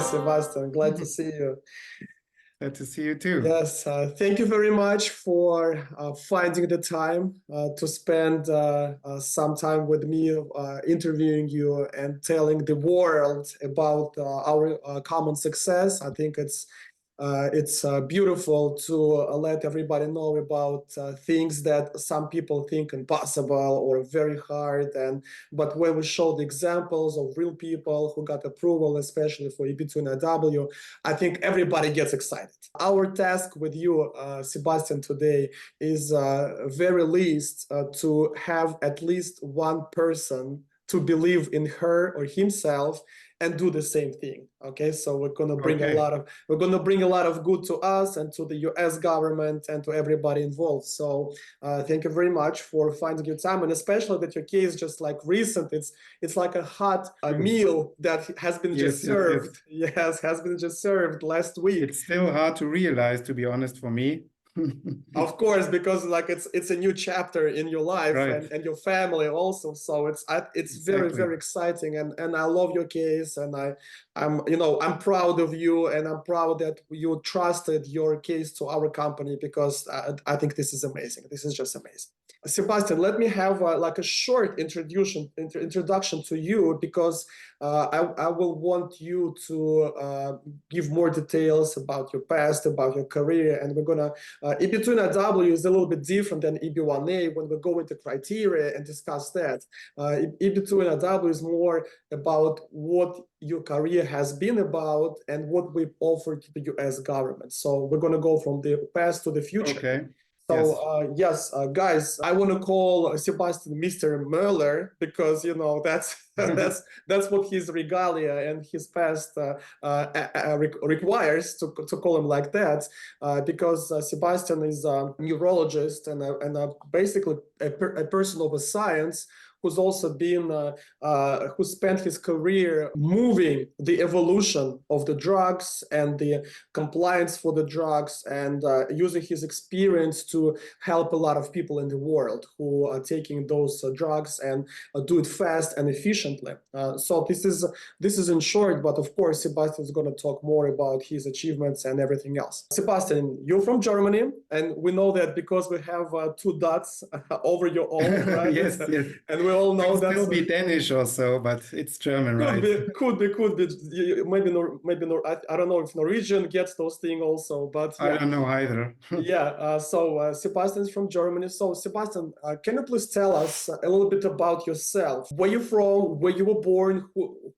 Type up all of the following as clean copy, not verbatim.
Sebastian. Glad to see you. Glad to see you too. Yes, thank you very much for finding the time to spend some time with me, interviewing you and telling the world about our common success. I think it's beautiful to let everybody know about things that some people think impossible or very hard. But when we show the examples of real people who got approval, especially for EB2 NIW, I think everybody gets excited. Our task with you, Sebastian, today is very least to have at least one person to believe in her or himself and do the same thing. Okay, so we're gonna bring a lot of good to us and to the U.S. government and to everybody involved. So thank you very much for finding your time, and especially that your case just like recent. It's like a hot meal that has been just served. Yes, has been just served last week. It's still hard to realize, to be honest, for me. Of course, because like it's a new chapter in your life, right. and your family also. So it's very, very exciting, and I love your case, and I'm proud of you, and I'm proud that you trusted your case to our company, because I think this is amazing. This is just amazing. Sebastian, let me have like a short introduction to you, because I will want you to give more details about your past, about your career, and we're gonna EB2 NIW is a little bit different than EB1A when we go into criteria and discuss that. EB2 NIW is more about what your career has been about and what we've offered to the US government. So we're going to go from the past to the future. Okay. So yes, guys, I want to call Sebastian Mr. Mueller, because that's what his regalia and his past requires to call him like that, because Sebastian is a neurologist and basically a person of a science who's also been, who spent his career moving the evolution of the drugs and the compliance for the drugs, and using his experience to help a lot of people in the world who are taking those drugs and do it fast and efficiently. So this is in short, but of course, Sebastian is going to talk more about his achievements and everything else. Sebastian, you're from Germany, and we know that because we have two dots over your own, right? Yes. And we all know that still be Danish or so, but it's German, right? Could be. Maybe I don't know if Norwegian gets those things also, but yeah. I don't know either. Yeah. So Sebastian's from Germany. So Sebastian, can you please tell us a little bit about yourself? Where you from? Where you were born?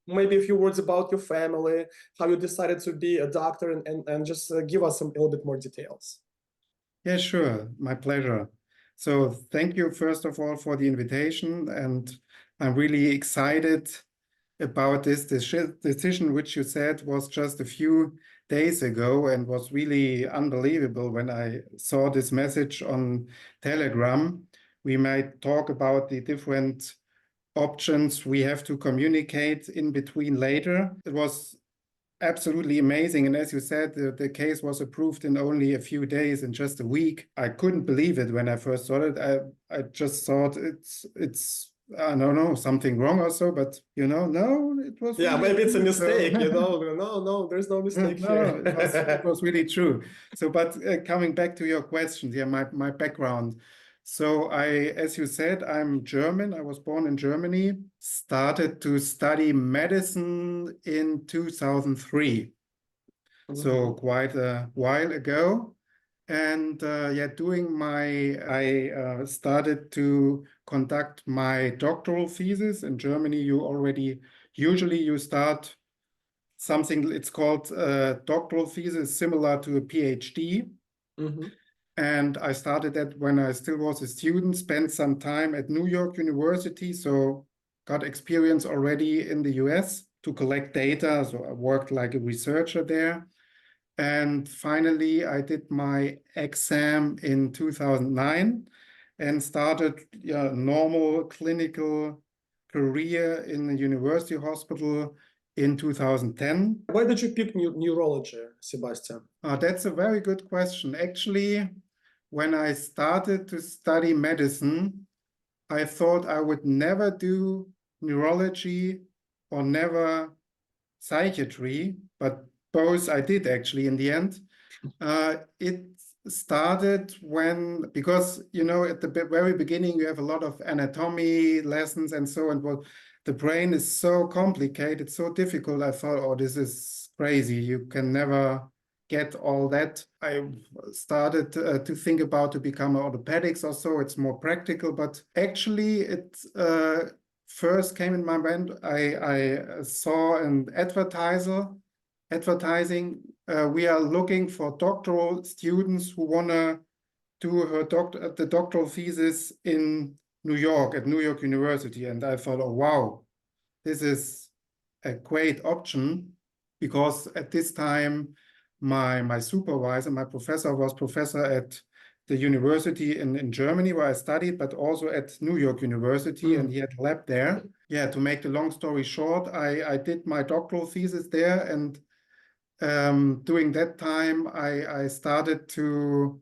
Maybe a few words about your family, how you decided to be a doctor, and just give us a little bit more details. Yeah, sure. My pleasure. So thank you, first of all, for the invitation. And I'm really excited about this decision, which you said was just a few days ago and was really unbelievable when I saw this message on Telegram. We might talk about the different options we have to communicate in between later. It was absolutely amazing. And as you said, the case was approved in only a few days, in just a week. I couldn't believe it when I first saw it. I just thought it's I don't know, something wrong or so, but no, it was. Yeah, really maybe it's a true. mistake, No, there's no mistake here. It was really true. So, but coming back to your questions, yeah, my background. So as you said, I'm German. I was born in Germany, started to study medicine in 2003. So quite a while ago. And I started to conduct my doctoral thesis. In Germany, you start something, it's called a doctoral thesis, similar to a PhD. And I started that when I still was a student, spent some time at New York University, so got experience already in the US to collect data. So I worked like a researcher there. And finally, I did my exam in 2009 and started a normal clinical career in a university hospital in 2010. Why did you pick neurology, Sebastian? That's a very good question. Actually, when I started to study medicine, I thought I would never do neurology or never psychiatry, but both I did actually in the end. It started when, because, you know, at the very beginning, you have a lot of anatomy lessons and so on. Well, the brain is so complicated, so difficult. I thought, oh, this is crazy. You can never get all that. I started to think about to become orthopedics or so. It's more practical, but actually it first came in my mind. I saw an advertising. We are looking for doctoral students who want to do the doctoral thesis in New York at New York University. And I thought, oh, wow, this is a great option, because at this time, my supervisor, my professor, was professor at the university in Germany where I studied, but also at New York University, and he had a lab there. Yeah, to make the long story short, I did my doctoral thesis there, and during that time, I started to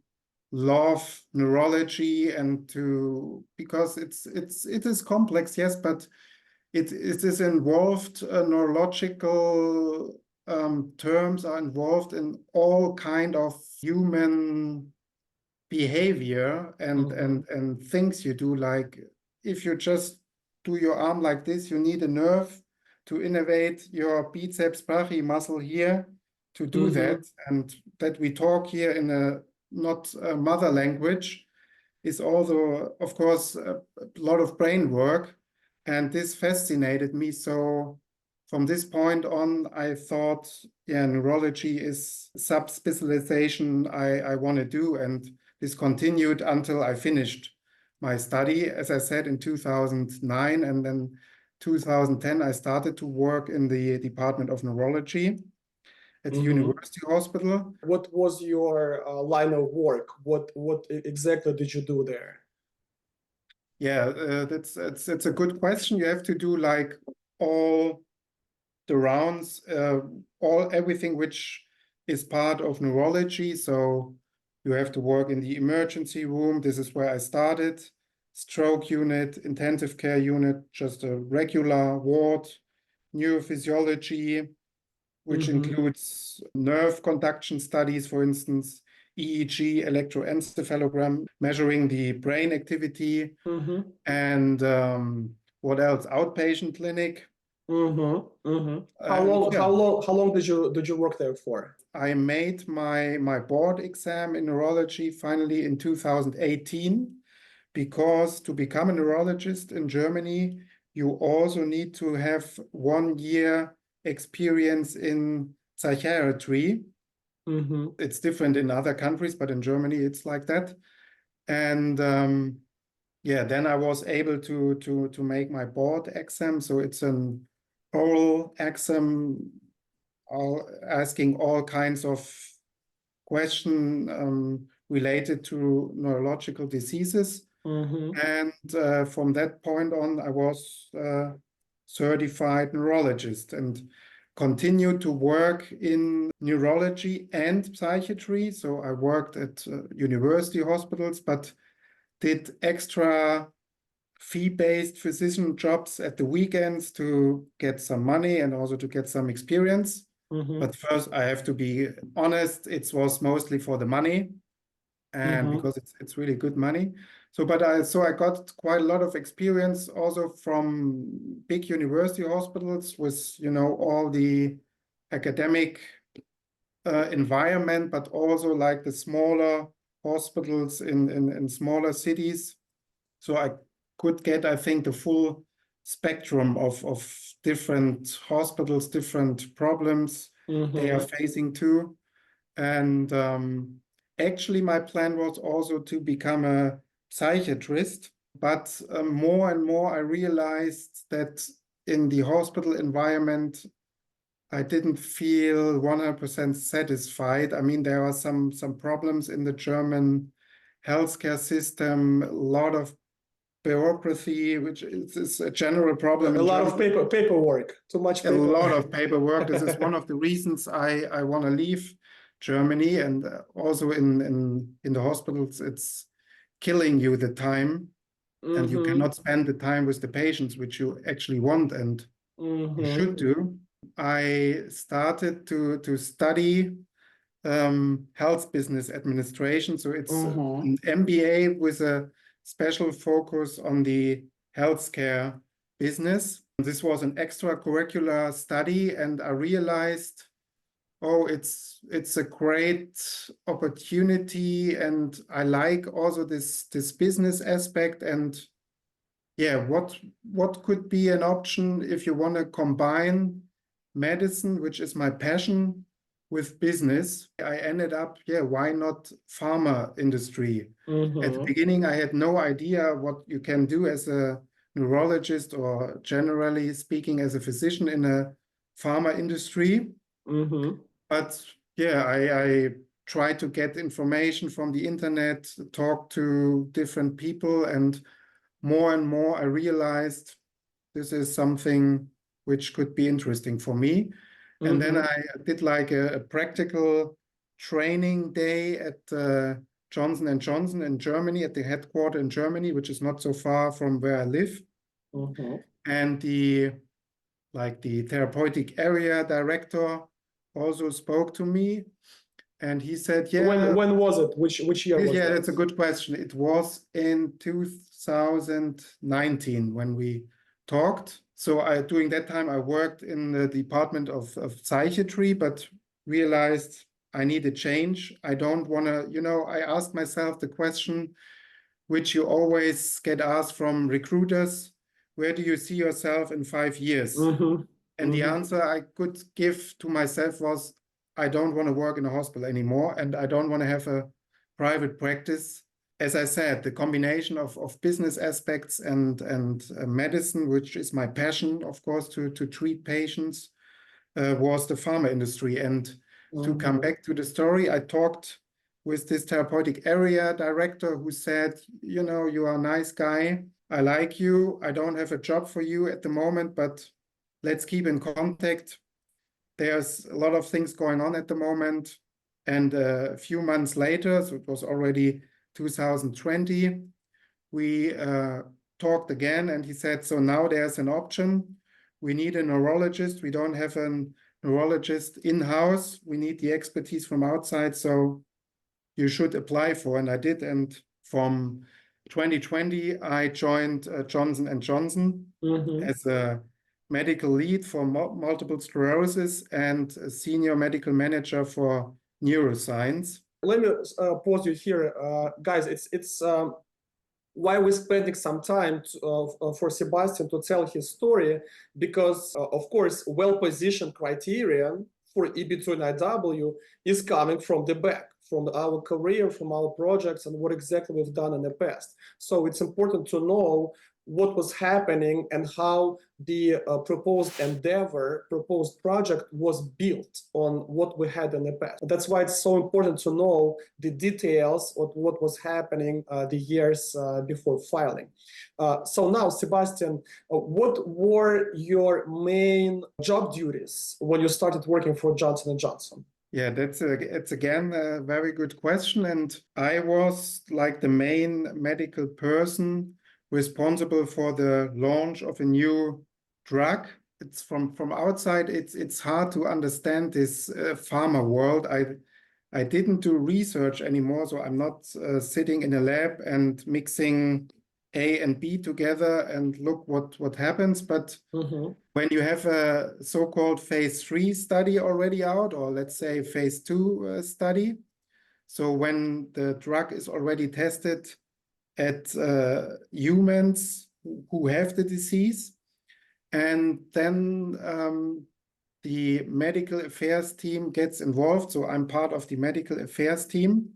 love neurology, and because it is complex, yes, but it is involved, neurological terms are involved in all kind of human behavior and things you do. Like if you just do your arm like this, you need a nerve to innervate your biceps brachii muscle here to do that. And that we talk here in a not a mother language is also, of course, a lot of brain work. And this fascinated me. So from this point on, I thought, yeah, neurology is subspecialization I want to do. And this continued until I finished my study, as I said, in 2009. And then 2010, I started to work in the Department of Neurology at the university hospital. What was your line of work? What exactly did you do there? Yeah, that's a good question. You have to do like all the rounds, everything which is part of neurology. So you have to work in the emergency room. This is where I started. Stroke unit, intensive care unit, just a regular ward, neurophysiology, which includes nerve conduction studies, for instance, EEG, electroencephalogram, measuring the brain activity, and what else? Outpatient clinic. How long did you work there for? I made my board exam in neurology finally in 2018, because to become a neurologist in Germany, you also need to have 1 year experience in psychiatry. It's different in other countries, but in Germany it's like that. And yeah, then I was able to make my board exam. So it's an oral exam, asking all kinds of questions related to neurological diseases. And from that point on, I was a certified neurologist and continued to work in neurology and psychiatry. So I worked at university hospitals, but did extra fee-based physician jobs at the weekends to get some money and also to get some experience. But first, I have to be honest, it was mostly for the money, and because it's really good money. So I got quite a lot of experience also from big university hospitals with, you know, all the academic environment, but also like the smaller hospitals in smaller cities. So I could get, I think, the full spectrum of different hospitals, different problems they are facing too. And actually, my plan was also to become a psychiatrist, but more and more I realized that in the hospital environment, I didn't feel 100% satisfied. I mean, there are some problems in the German healthcare system, a lot of bureaucracy, which is a general problem. A lot of paperwork, too much paperwork. A lot of paperwork. This is one of the reasons I want to leave Germany, and also in the hospitals, it's killing you the time, and you cannot spend the time with the patients, which you actually want and you should do. I started to study health business administration. So it's an MBA with a special focus on the healthcare business. This was an extracurricular study, and I realized, oh, it's a great opportunity, and I like also this business aspect. And yeah, what could be an option if you want to combine medicine, which is my passion, with business? I ended up, why not pharma industry? At the beginning, I had no idea what you can do as a neurologist, or generally speaking, as a physician in a pharma industry. But yeah, I tried to get information from the internet, talk to different people, and more I realized this is something which could be interesting for me. And then I did like a practical training day at Johnson & Johnson in Germany, at the headquarters in Germany, which is not so far from where I live. And the therapeutic area director also spoke to me, and he said, yeah. When was it? Which year was Yeah, that? that's a good question. It was in 2019 when we talked. So during that time, I worked in the department of psychiatry, but realized I need a change. I don't want to, I asked myself the question, which you always get asked from recruiters: where do you see yourself in 5 years? And the answer I could give to myself was, I don't want to work in a hospital anymore, and I don't want to have a private practice. As I said, the combination of business aspects and medicine, which is my passion, of course, to treat patients, was the pharma industry. And to come back to the story, I talked with this therapeutic area director who said, you are a nice guy. I like you. I don't have a job for you at the moment, but let's keep in contact. There's a lot of things going on at the moment. And a few months later, so it was already 2020, we talked again, and he said, so now there's an option. We need a neurologist. We don't have a neurologist in-house. We need the expertise from outside, so you should apply for. And I did. And from 2020, I joined Johnson & Johnson as a medical lead for multiple sclerosis and a senior medical manager for neuroscience. Let me pause you here, guys. It's why we're spending some time for Sebastian to tell his story, because of course, well-positioned criterion for EB2 NIW is coming from the back, from our career, from our projects, and what exactly we've done in the past. So it's important to know what was happening and how the proposed project was built on what we had in the past. That's why it's so important to know the details of what was happening the years before filing. So now, Sebastian, what were your main job duties when you started working for Johnson & Johnson? Yeah, it's again a very good question. And I was like the main medical person responsible for the launch of a new drug. It's from outside, it's hard to understand this pharma world. I didn't do research anymore, so I'm not sitting in a lab and mixing A and B together and look what happens. But when you have a so-called phase 3 study already out, or let's say phase 2 study, so when the drug is already tested at humans who have the disease, and then the medical affairs team gets involved. So I'm part of the medical affairs team,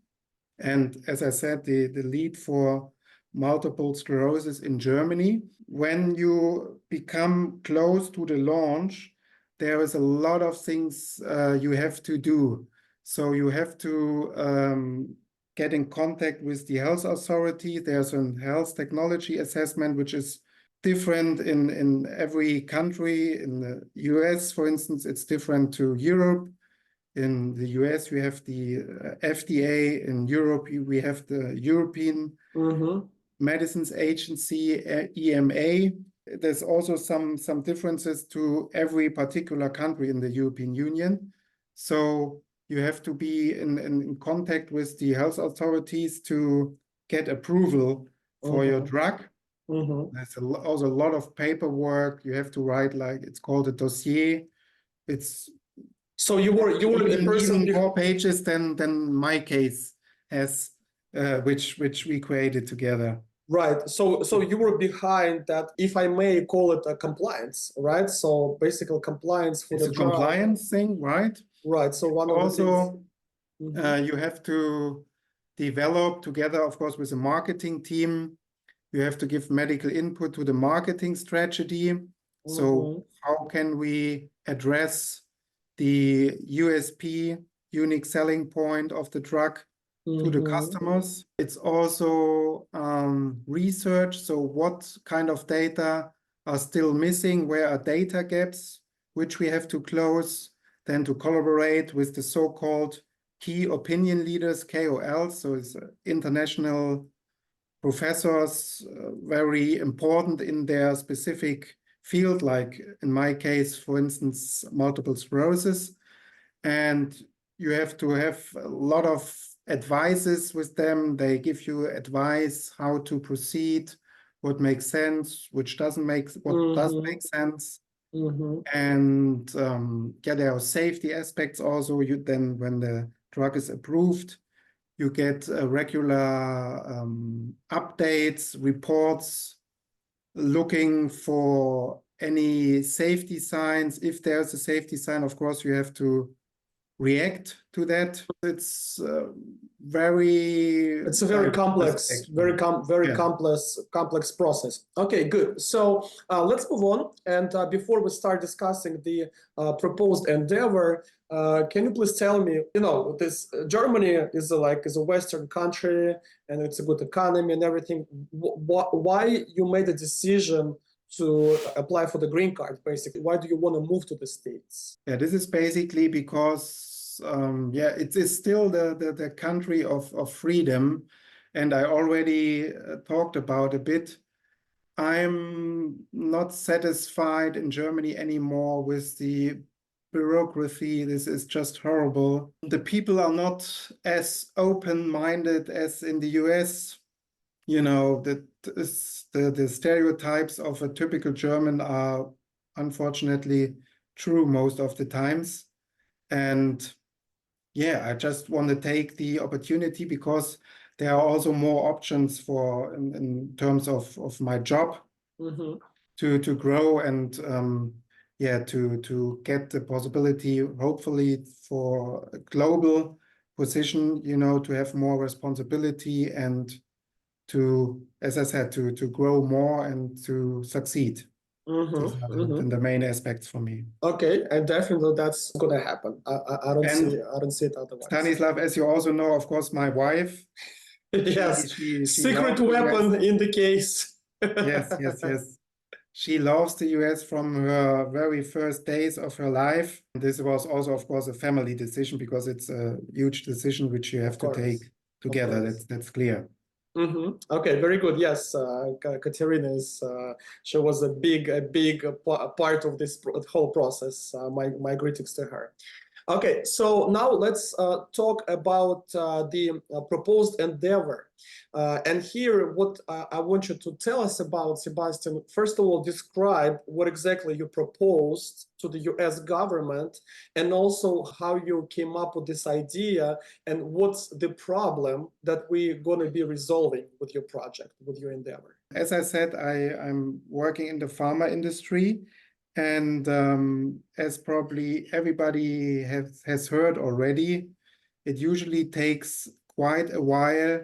and as I said, the lead for multiple sclerosis in Germany. When you become close to the launch, there is a lot of things you have to do. So you have to get in contact with the health authority. There's a health technology assessment, which is different in every country. In the US, for instance, it's different to Europe. In the US, we have the FDA. In Europe, we have the European Medicines Agency, EMA. there's also some differences to every particular country in the European Union. So you have to be in contact with the health authorities to get approval for your drug. There's also a lot of paperwork you have to write, like it's called a dossier. It's so you were the person even more pages than my case has, which we created together. Right. So you were behind that, if I may call it a compliance, right? So basically compliance for It's the a drug. compliance thing, right? Right. So one of Also, the things. you have to develop together, of course, with a marketing team. You have to give medical input to the marketing strategy. So how can we address the USP, unique selling point of the drug to the customers? It's also research. So what kind of data are still missing? Where are data gaps, which we have to close? Then to collaborate with the so-called key opinion leaders, KOLs. So it's international professors, very important in their specific field, like in my case, for instance, multiple sclerosis. And you have to have a lot of advices with them. They give you advice how to proceed, what makes sense, which doesn't make, what does make sense. And yeah, there are safety aspects also. You then, when the drug is approved, you get regular updates, reports, looking for any safety signs. If there's a safety sign, of course, you have to react to that. It's It's a very complex, very complex process. Okay, good. So let's move on. And before we start discussing the proposed endeavor, can you please tell me, you know, this Germany is a Western country and it's a good economy and everything. Why you made a decision to apply for the green card, basically? Why do you want to move to the States? Yeah, this is basically because, yeah, it is still the country of freedom. And I already talked about a bit. I'm not satisfied in Germany anymore with the bureaucracy. This is just horrible. The people are not as open-minded as in the US. You know, the stereotypes of a typical German are unfortunately true most of the times. And yeah, I just want to take the opportunity because there are also more options for in terms of my job to grow and yeah, to get the possibility, hopefully, for a global position, you know, to have more responsibility and to, as I said, to grow more and to succeed. These are the main aspects for me. Okay, and definitely that's gonna happen. I don't see it otherwise. Stanislav, as you also know, of course, my wife. Yes, she secret weapon in the case. Yes. She loves the US from her very first days of her life. This was also, of course, a family decision because it's a huge decision which you have to take together. That's clear. Okay, very good. Yes, Katerina is. She was a big part of this whole process. My greetings to her. Okay, so now let's talk about the proposed endeavor. And here, what I want you to tell us about, Sebastian, first of all, describe what exactly you proposed to the US government, and also how you came up with this idea, and what's the problem that we're going to be resolving with your project, with your endeavor. As I said, I'm working in the pharma industry. And as probably everybody has heard already, it usually takes quite a while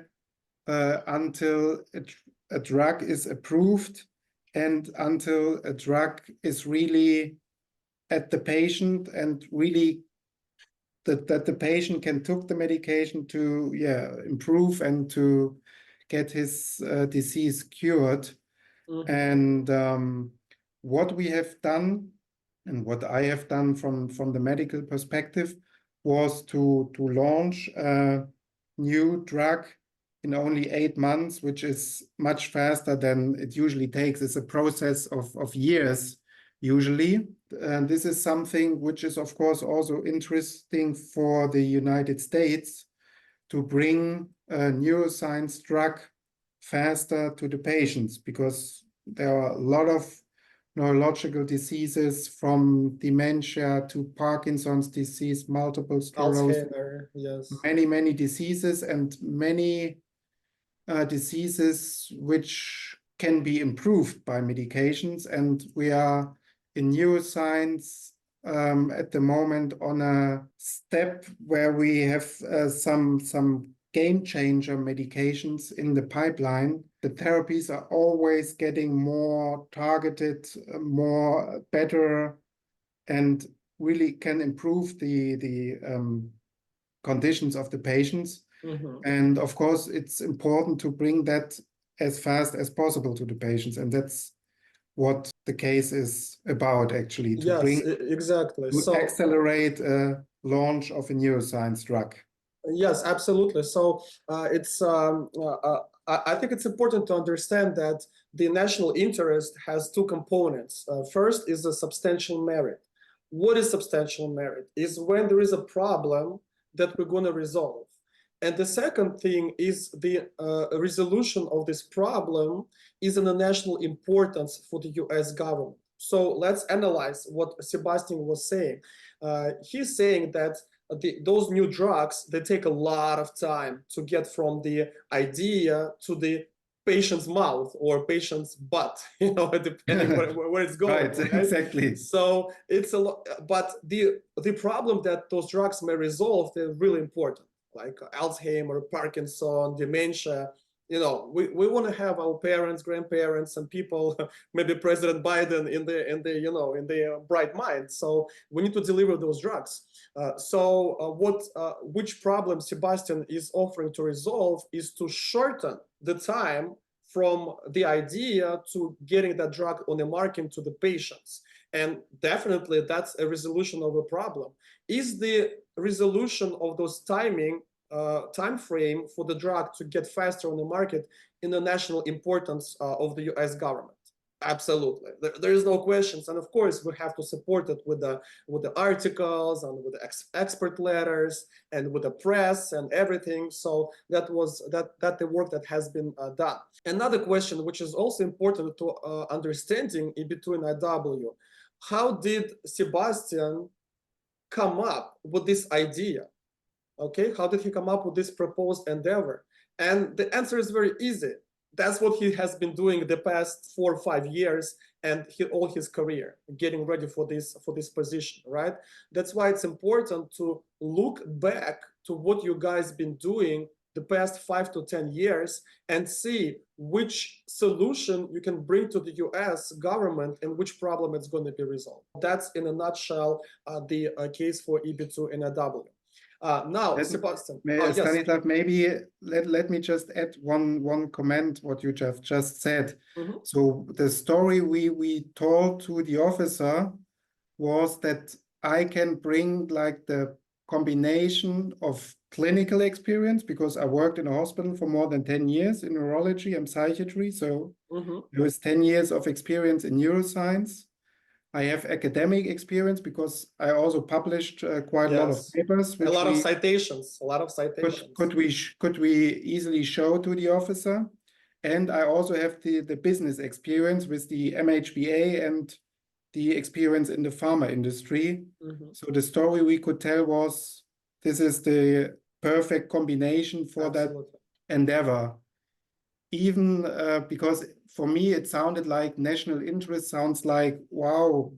until a drug is approved and until a drug is really at the patient and really that the patient can take the medication to improve and to get his disease cured. And what we have done and what I have done from the medical perspective was to launch a new drug in only 8 months, which is much faster than it usually takes. It's a process of years, usually. And this is something which is, of course, also interesting for the United States to bring a neuroscience drug faster to the patients, because there are a lot of neurological diseases, from dementia to Parkinson's disease, multiple sclerosis, Alzheimer, yes. many diseases, and many diseases which can be improved by medications. And we are in neuroscience at the moment on a step where we have some game changer medications in the pipeline. The therapies are always getting more targeted, more better, and really can improve the conditions of the patients. And of course, it's important to bring that as fast as possible to the patients. And that's what the case is about, actually, to Yes, exactly. to accelerate a launch of a neuroscience drug. Yes, absolutely. So I think it's important to understand that the national interest has two components. First is the substantial merit. What is substantial merit? Is when there is a problem that we're going to resolve. And the second thing is the resolution of this problem is in a national importance for the US government. So let's analyze what Sebastian was saying. He's saying that those new drugs, they take a lot of time to get from the idea to the patient's mouth or patient's butt, depending where it's going. Right, exactly. So it's a lot, but the problem that those drugs may resolve, they're really important, like Alzheimer, Parkinson, dementia. We want to have our parents, grandparents, and people, maybe President Biden in their bright mind. So we need to deliver those drugs. Which problem Sebastian is offering to resolve is to shorten the time from the idea to getting that drug on the market to the patients. And definitely that's a resolution of a problem. Is the resolution of those time frame for the drug to get faster on the market in the national importance of the US government? Absolutely. There is no questions. And of course, we have to support it with the articles and with the expert letters and with the press and everything. So that the work that has been done. Another question, which is also important to understanding EB2 NIW, how did Sebastian come up with this idea? Okay, how did he come up with this proposed endeavor? And the answer is very easy. That's what he has been doing the past 4 or 5 years and all his career, getting ready for this position, right? That's why it's important to look back to what you guys been doing the past 5 to 10 years and see which solution you can bring to the US government and which problem it's going to be resolved. That's in a nutshell the case for EB2 NIW. Now, Sebastian. Stanislav, yes. Maybe let me just add one comment what you have just said. So the story we told to the officer was that I can bring like the combination of clinical experience, because I worked in a hospital for more than 10 years in neurology and psychiatry. So there was 10 years of experience in neuroscience. I have academic experience because I also published quite a lot of papers. A lot of citations. Could we easily show to the officer? And I also have the business experience with the MHBA and the experience in the pharma industry. So the story we could tell was, this is the perfect combination for that endeavor. Even because for me, it sounded like national interest sounds like, wow,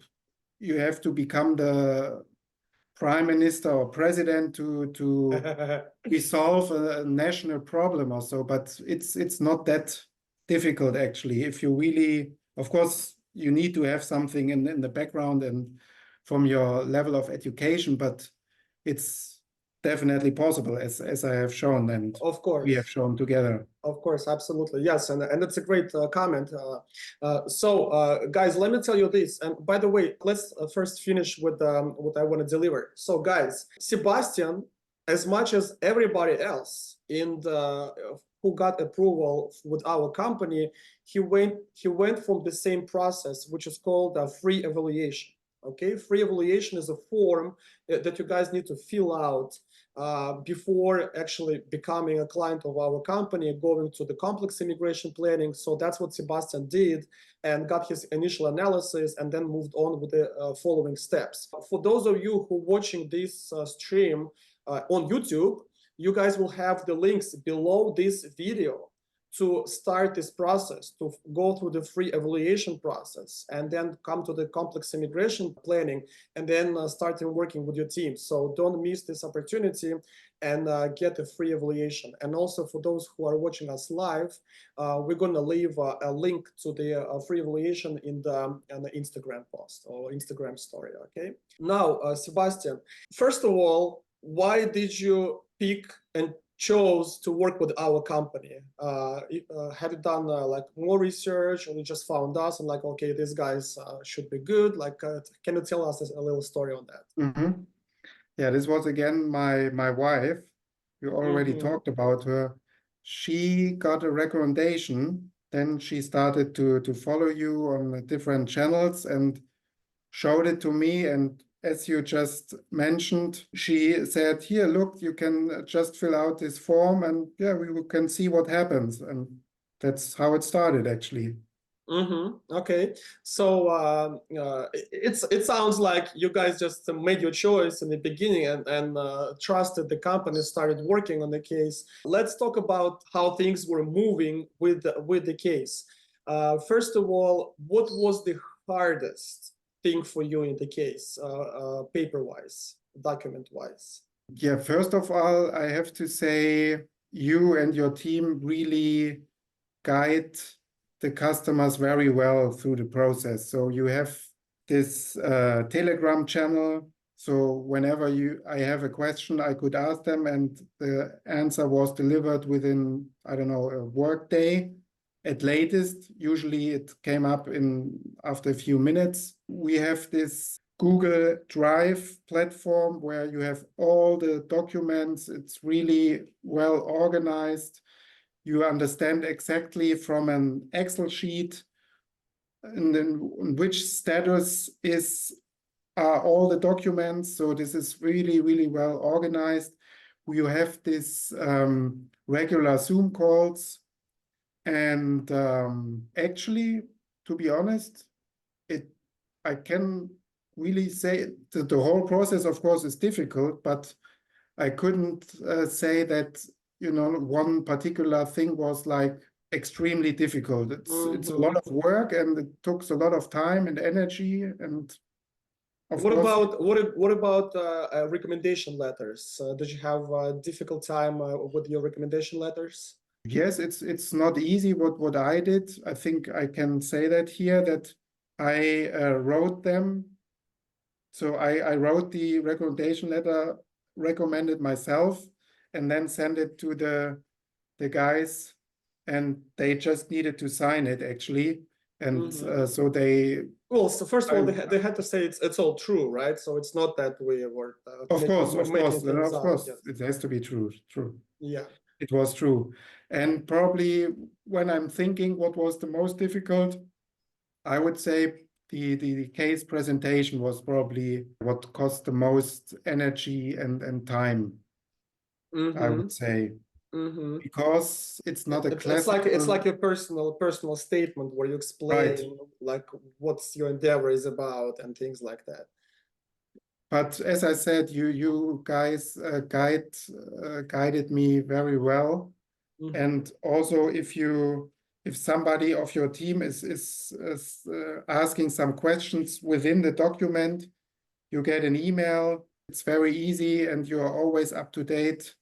you have to become the prime minister or president to resolve a national problem or so. But it's not that difficult, actually. If you really, of course, you need to have something in the background and from your level of education, but it's definitely possible, as I have shown, and of course we have shown together. Of course, absolutely, yes, and it's a great comment. Guys, let me tell you this. And by the way, let's first finish with what I want to deliver. So, guys, Sebastian, as much as everybody else in the who got approval with our company, he went from the same process, which is called a free evaluation. Okay, free evaluation is a form that you guys need to fill out before actually becoming a client of our company, going to the complex immigration planning. So that's what Sebastian did and got his initial analysis and then moved on with the following steps. For those of you who are watching this stream on YouTube, you guys will have the links below this video to start this process, to go through the free evaluation process, and then come to the complex immigration planning, and then starting working with your team. So don't miss this opportunity and get a free evaluation. And also for those who are watching us live, we're going to leave a link to the free evaluation in the Instagram post or Instagram story, okay? Now, Sebastian, first of all, why did you pick and chose to work with our company? Have you done like more research, or you just found us and like, okay, these guys should be good? Like, can you tell us a little story on that? Mm-hmm. Yeah, this was again my wife. You already talked about her. She got a recommendation. Then she started to follow you on different channels and showed it to me. And as you just mentioned, she said, here, look, you can just fill out this form and yeah, we can see what happens. And that's how it started, actually. Okay, so it sounds like you guys just made your choice in the beginning and trusted the company, started working on the case. Let's talk about how things were moving with the case. First of all, what was the hardest thing for you in the case, paper-wise, document-wise? Yeah, first of all, I have to say you and your team really guide the customers very well through the process. So you have this Telegram channel. So whenever I have a question, I could ask them and the answer was delivered within, I don't know, a work day at latest. Usually it came up after a few minutes. We have this Google Drive platform where you have all the documents. It's really well organized. You understand exactly from an Excel sheet and then which status are all the documents. So this is really, really well organized. You have this regular Zoom calls. And actually, to be honest, I can really say that the whole process, of course, is difficult, but I couldn't say that, you know, one particular thing was like extremely difficult. It's a lot of work and it took a lot of time and energy. And what about recommendation letters? Did you have a difficult time with your recommendation letters? Yes, it's not easy what I did. I think I can say that here that I wrote them. So I wrote the recommendation letter, recommended myself, and then sent it to the guys, and they just needed to sign it actually. And so they. Well, so first of all, they had to say it's all true, right? So it's not that we were of course, yes. it has to be true. Yeah. It was true. And probably when I'm thinking what was the most difficult, I would say the case presentation was probably what cost the most energy and time, I would say. Because it's not a classical... It's like a personal statement where you explain like what's your endeavor is about and things like that. But as I said, you guys guided me very well. And also if somebody of your team is asking some questions within the document, you get an email. It's very easy and you're always up to date.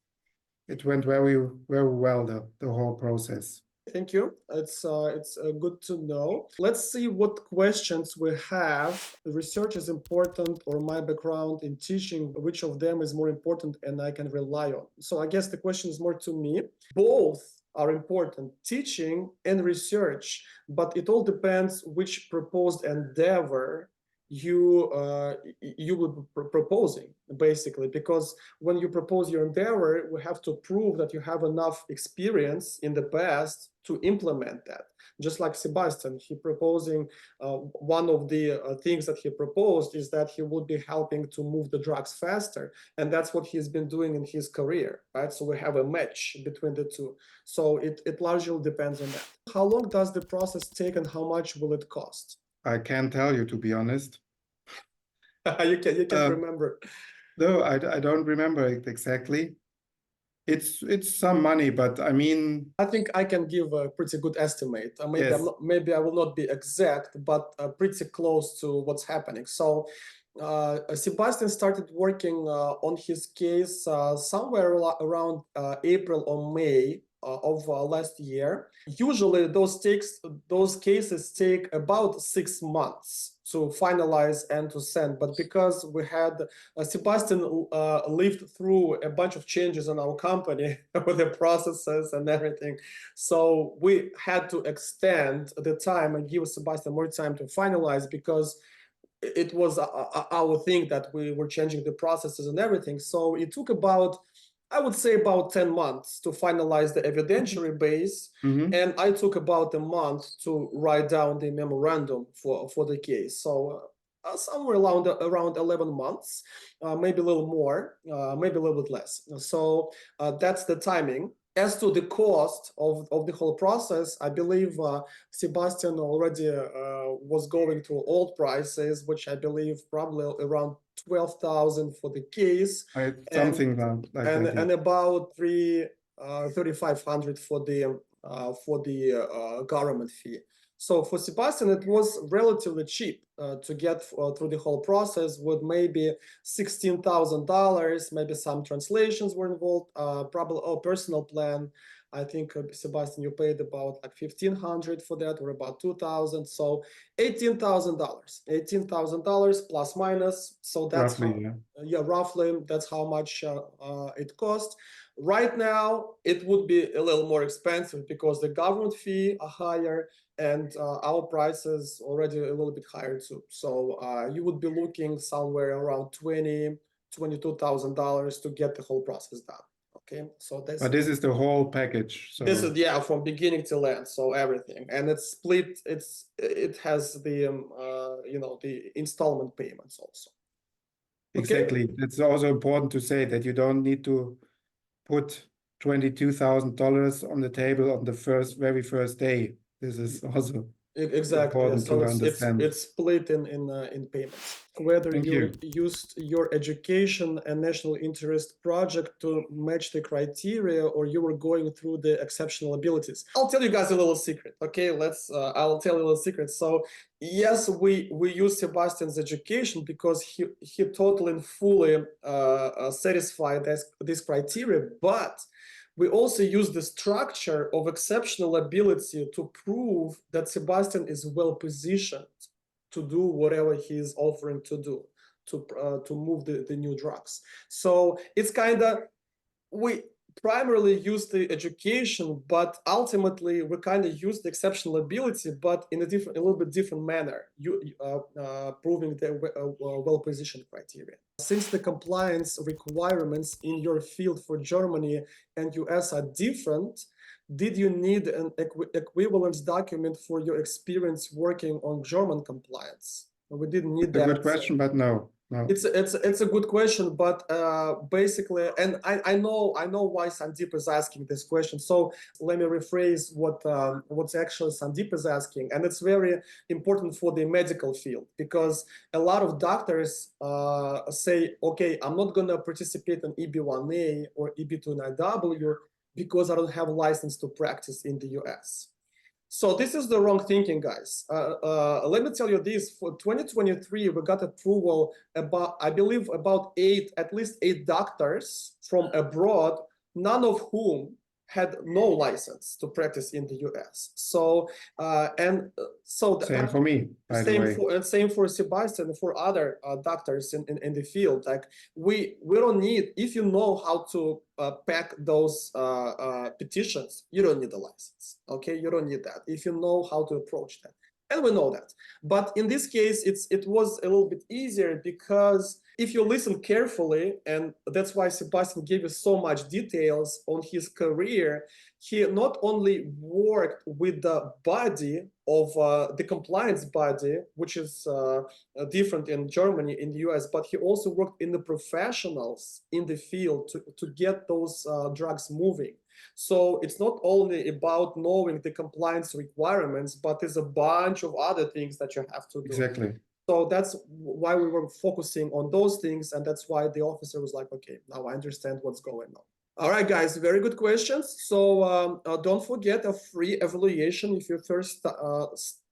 It went very, very well, the whole process. Thank you. It's good to know. Let's see what questions we have. The research is important, or my background in teaching, which of them is more important and I can rely on? So I guess the question is more to me. Both are important, teaching and research, but it all depends which proposed endeavor you would be proposing, basically, because when you propose your endeavor, we have to prove that you have enough experience in the past to implement that. Just like Sebastian, he proposing one of the things that he proposed is that he would be helping to move the drugs faster, and that's what he's been doing in his career, right? So we have a match between the two. So it largely depends on that. How long does the process take, and how much will it cost? I can't tell you, to be honest. You can remember. No, I don't remember it exactly. It's some money, but I mean, I think I can give a pretty good estimate. Maybe yes. maybe I will not be exact, but pretty close to what's happening. So Sebastian started working on his case somewhere around April or May of last year. Usually those cases take about 6 months to finalize and to send, but because we had Sebastian lived through a bunch of changes in our company with the processes and everything, so we had to extend the time and give Sebastian more time to finalize, because it was our thing that we were changing the processes and everything. So it took about, I would say, about 10 months to finalize the evidentiary base. And I took about a month to write down the memorandum for the case. So somewhere around 11 months, maybe a little more, maybe a little bit less. So that's the timing. As to the cost of the whole process, I believe Sebastian already was going to old prices, which I believe probably around 12,000 for the case, something like that, and about 3,500 for the government fee. So for Sebastian, it was relatively cheap to get through the whole process, with maybe $16,000. Maybe some translations were involved. Probably personal plan. I think Sebastian, you paid about like $1,500 for that, or about $2,000. So $18,000 plus minus. So that's roughly, roughly that's how much it cost. Right now, it would be a little more expensive because the government fee are higher, and our prices already a little bit higher too. So you would be looking somewhere around $22,000 to get the whole process done. Okay, so that's. But this is the whole package. So this is from beginning to end, so everything, and it's split. It has the the installment payments also. Exactly. Okay. It's also important to say that you don't need to put $22,000 on the table on the very first day. This is also important to understand. It's split in payments. Whether you used your education and national interest project to match the criteria, or you were going through the exceptional abilities. I'll tell you guys a little secret. Okay, I'll tell you a little secret. So yes, we use Sebastian's education because he totally and fully satisfied this criteria, but we also use the structure of exceptional ability to prove that Sebastian is well positioned to do whatever he is offering to do, to move the new drugs. So it's kind of, we primarily use the education, but ultimately we kind of use the exceptional ability, but in a little bit different manner, proving the well-positioned criteria. Since the compliance requirements in your field for Germany and US are different, did you need an equivalence document for your experience working on German compliance? We didn't need that. A good question, but no. No. It's a good question, but basically, and I know why Sandeep is asking this question. So let me rephrase what's actually Sandeep is asking, and it's very important for the medical field, because a lot of doctors say, okay, I'm not gonna participate in EB1A or EB2 NIW because I don't have a license to practice in the US. So this is the wrong thinking, guys. Let me tell you this: for 2023, we got approval about, I believe, about at least eight doctors from abroad, none of whom had no license to practice in the US. So same for me, by the way. Same for Sebastian and for other doctors in the field. Like we don't need, if you know how to pack those petitions, you don't need a license. Okay, you don't need that if you know how to approach that. And we know that. But in this case, it was a little bit easier because if you listen carefully, and that's why Sebastian gave you so much details on his career, he not only worked with the body of the compliance body, which is different in Germany, in the US, but he also worked in the professionals in the field to get those drugs moving. So it's not only about knowing the compliance requirements, but there's a bunch of other things that you have to do. Exactly. So that's why we were focusing on those things. And that's why the officer was like, okay, now I understand what's going on. All right, guys, very good questions. So don't forget a free evaluation if you first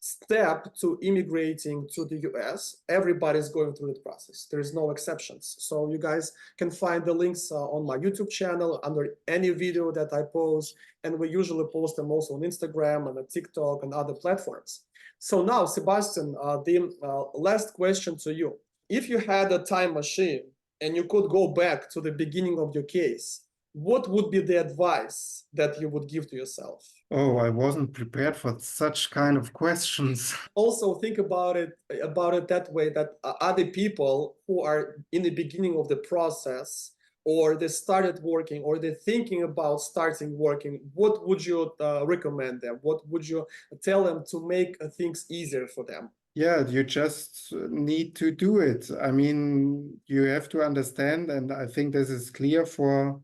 step to immigrating to the US. Everybody's going through the process. There's no exceptions. So you guys can find the links on my YouTube channel under any video that I post. And we usually post them also on Instagram and on TikTok and other platforms. So now, Sebastian, the last question to you. If you had a time machine and you could go back to the beginning of your case, what would be the advice that you would give to yourself? Oh, I wasn't prepared for such kind of questions. Also think about it that way, that other people who are in the beginning of the process, or they started working, or they're thinking about starting working, what would you recommend them? What would you tell them to make things easier for them? Yeah, you just need to do it. I mean, you have to understand, and I think this is clear for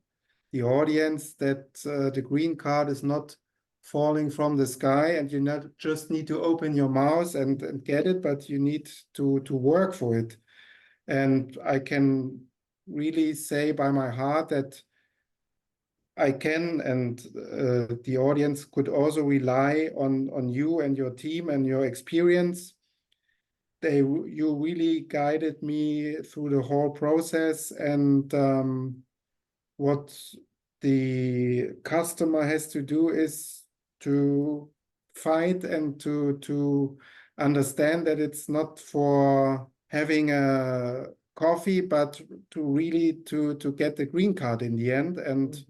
the audience, that the green card is not falling from the sky, and you not just need to open your mouth and get it, but you need to work for it. And I can really say by my heart that I can, and the audience could also rely on you and your team and your experience. You really guided me through the whole process, and what the customer has to do is to fight and to understand that it's not for having a coffee, but to really to get the green card in the end. And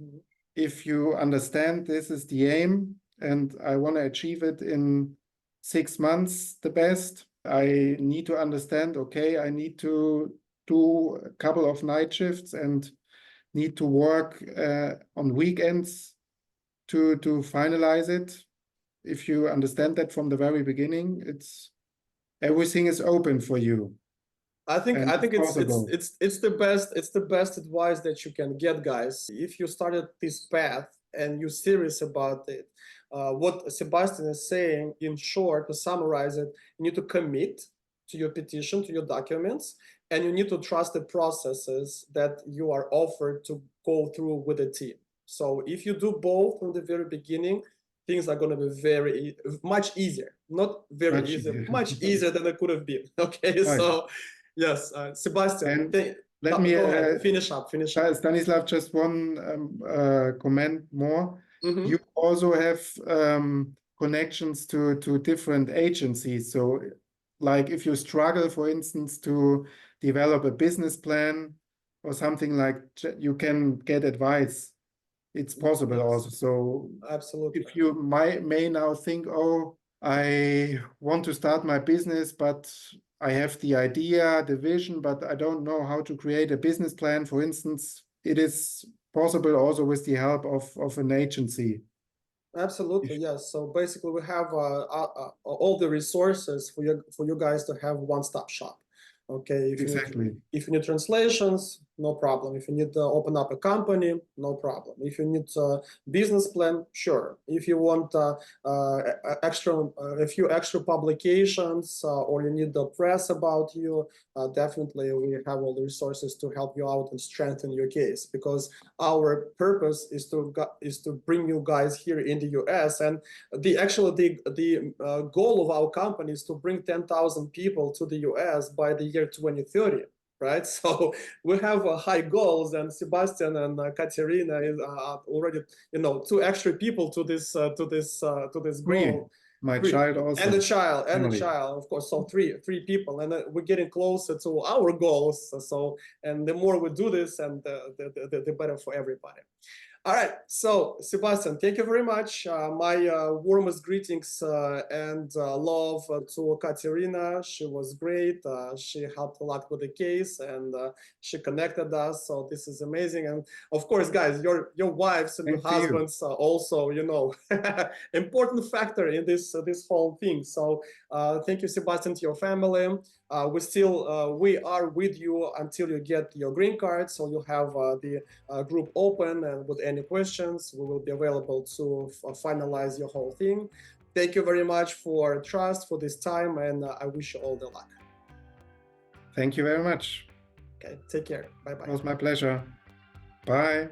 if you understand this is the aim, and I want to achieve it in 6 months the best, I need to understand, okay, I need to do a couple of night shifts and need to work on weekends to finalize it. If you understand that from the very beginning, everything is open for you. I think it's the best advice that you can get, guys. If you started this path and you're serious about it, what Sebastian is saying, in short, to summarize it, you need to commit to your petition, to your documents, and you need to trust the processes that you are offered to go through with the team. So if you do both from the very beginning, things are going to be much easier. Not very easy, much easier than it could have been. Okay, right. So yes, Sebastian, let me go ahead. Finish up. Stanislav, just one comment more. You also have connections to different agencies. So like if you struggle, for instance, to develop a business plan or something, like you can get advice. It's possible also. So absolutely, if you may now think, oh, I want to start my business, but I have the idea, the vision, but I don't know how to create a business plan, for instance, it is possible also with the help of an agency. Absolutely, yes. So basically we have all the resources for you guys to have one-stop shop. Okay, if you need translations, no problem. If you need to open up a company, no problem. If you need a business plan, sure. If you want a few extra publications, or you need the press about you, definitely we have all the resources to help you out and strengthen your case, because our purpose is to bring you guys here in the US, and the goal of our company is to bring 10,000 people to the US by the year 2030. Right, so we have high goals, and Sebastian and Katerina is already, 2 extra people to this goal. My child also, and the child, of course. So three people, and we're getting closer to our goals. So, and the more we do this, and the better for everybody. All right, so Sebastian, thank you very much. My warmest greetings and love to Katerina. She was great. She helped a lot with the case, and she connected us. So this is amazing. And of course, guys, your wives and your Thank you. husbands also, important factor in this whole thing. So thank you, Sebastian, to your family. We are with you until you get your green card. So you have the group open, and with any questions, we will be available to finalize your whole thing. Thank you very much for trust, for this time, and I wish you all the luck. Thank you very much. Okay, take care. Bye-bye. It was my pleasure. Bye.